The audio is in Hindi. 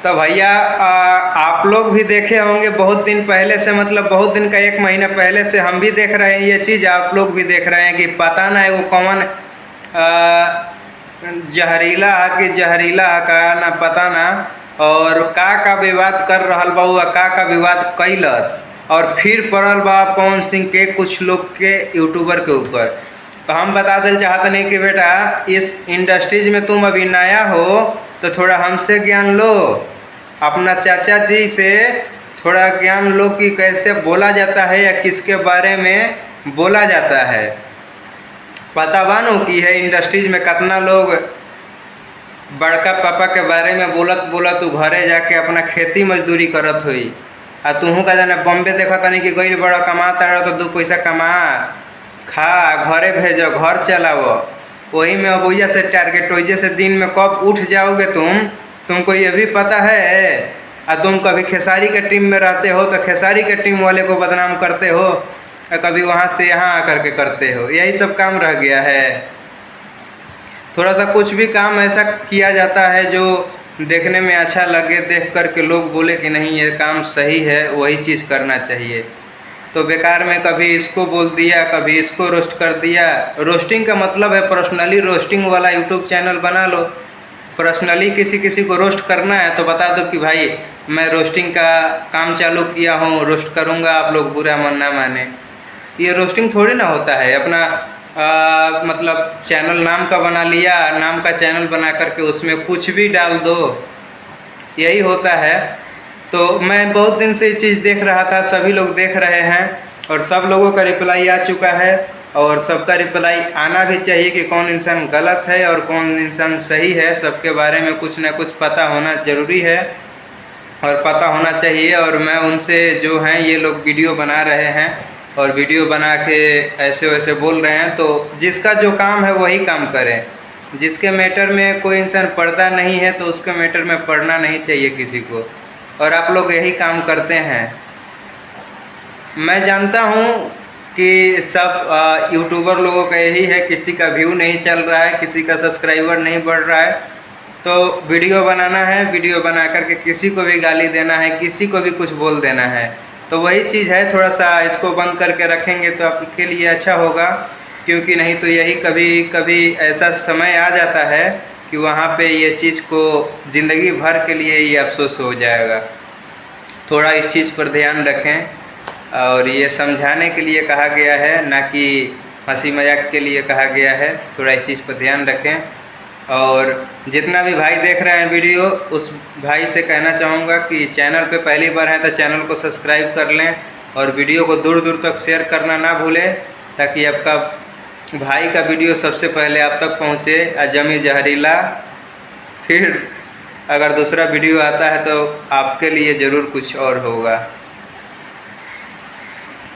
तो भैया आप लोग भी देखे होंगे बहुत दिन पहले से, मतलब बहुत दिन का 1 महीना पहले से हम भी देख रहे हैं ये चीज़, आप लोग भी देख रहे हैं कि पता ना वो कौन जहरीला है कि जहरीला है का ना पता ना, और का विवाद कर रहल बा का विवाद कैलस और फिर पड़ल बा पवन सिंह के कुछ लोग के यूट्यूबर के ऊपर। तो हम बता दिल चाहते नहीं कि बेटा इस इंडस्ट्रीज में तुम अभी नया हो तो थोड़ा हमसे ज्ञान लो, अपना चाचा जी से थोड़ा ज्ञान लो कि कैसे बोला जाता है या किसके बारे में बोला जाता है। पता बानो कि है इंडस्ट्रीज में कितना लोग बड़का पापा के बारे में बोलत तू घरे जाके अपना खेती मजदूरी करत हुई आ तुहू का जाने बॉम्बे देखा नहीं कि गई बड़ा कमाता रहो तो 2 पैसा कमा खा घरे भेजो घर चलाओ, वही में अब वजह से टारगेट वजह से दिन में कब उठ जाओगे तुमको ये भी पता है। और तुम कभी खेसारी के टीम में रहते हो तो खेसारी के टीम वाले को बदनाम करते हो और कभी वहाँ से यहाँ आकर के करते हो, यही सब काम रह गया है। थोड़ा सा कुछ भी काम ऐसा किया जाता है जो देखने में अच्छा लगे, देख कर के लोग बोले कि नहीं ये काम सही है, वही चीज़ करना चाहिए। तो बेकार में कभी इसको बोल दिया कभी इसको रोस्ट कर दिया। रोस्टिंग का मतलब है पर्सनली रोस्टिंग वाला यूट्यूब चैनल बना लो, पर्सनली किसी को रोस्ट करना है तो बता दो कि भाई मैं रोस्टिंग का काम चालू किया हूँ, रोस्ट करूँगा, आप लोग बुरा मन ना माने। ये रोस्टिंग थोड़ी ना होता है। अपना मतलब चैनल नाम का बना लिया, नाम का चैनल बना करके उसमें कुछ भी डाल दो, यही होता है। तो मैं बहुत दिन से ये चीज़ देख रहा था, सभी लोग देख रहे हैं और सब लोगों का रिप्लाई आ चुका है और सबका रिप्लाई आना भी चाहिए कि कौन इंसान गलत है और कौन इंसान सही है। सबके बारे में कुछ ना कुछ पता होना ज़रूरी है और पता होना चाहिए। और मैं उनसे जो हैं ये लोग वीडियो बना रहे हैं और वीडियो बना के ऐसे वैसे बोल रहे हैं, तो जिसका जो काम है वही काम करें। जिसके मैटर में कोई इंसान पढ़ता नहीं है तो उसके मैटर में पढ़ना नहीं चाहिए किसी को, और आप लोग यही काम करते हैं। मैं जानता हूँ कि सब यूट्यूबर लोगों का यही है, किसी का व्यू नहीं चल रहा है, किसी का सब्सक्राइबर नहीं बढ़ रहा है, तो वीडियो बनाना है, वीडियो बना करके किसी को भी गाली देना है, किसी को भी कुछ बोल देना है। तो वही चीज़ है, थोड़ा सा इसको बंद करके रखेंगे तो आपके लिए अच्छा होगा, क्योंकि नहीं तो यही कभी कभी ऐसा समय आ जाता है कि वहाँ पे ये चीज़ को ज़िंदगी भर के लिए ये अफसोस हो जाएगा। थोड़ा इस चीज़ पर ध्यान रखें और ये समझाने के लिए कहा गया है, ना कि हंसी मजाक के लिए कहा गया है। थोड़ा इस चीज़ पर ध्यान रखें। और जितना भी भाई देख रहे हैं वीडियो, उस भाई से कहना चाहूँगा कि चैनल पे पहली बार है तो चैनल को सब्सक्राइब कर लें और वीडियो को दूर दूर तक शेयर करना ना भूलें, ताकि आपका भाई का वीडियो सबसे पहले आप तक पहुँचे। अजमी जहरीला फिर अगर दूसरा वीडियो आता है तो आपके लिए ज़रूर कुछ और होगा।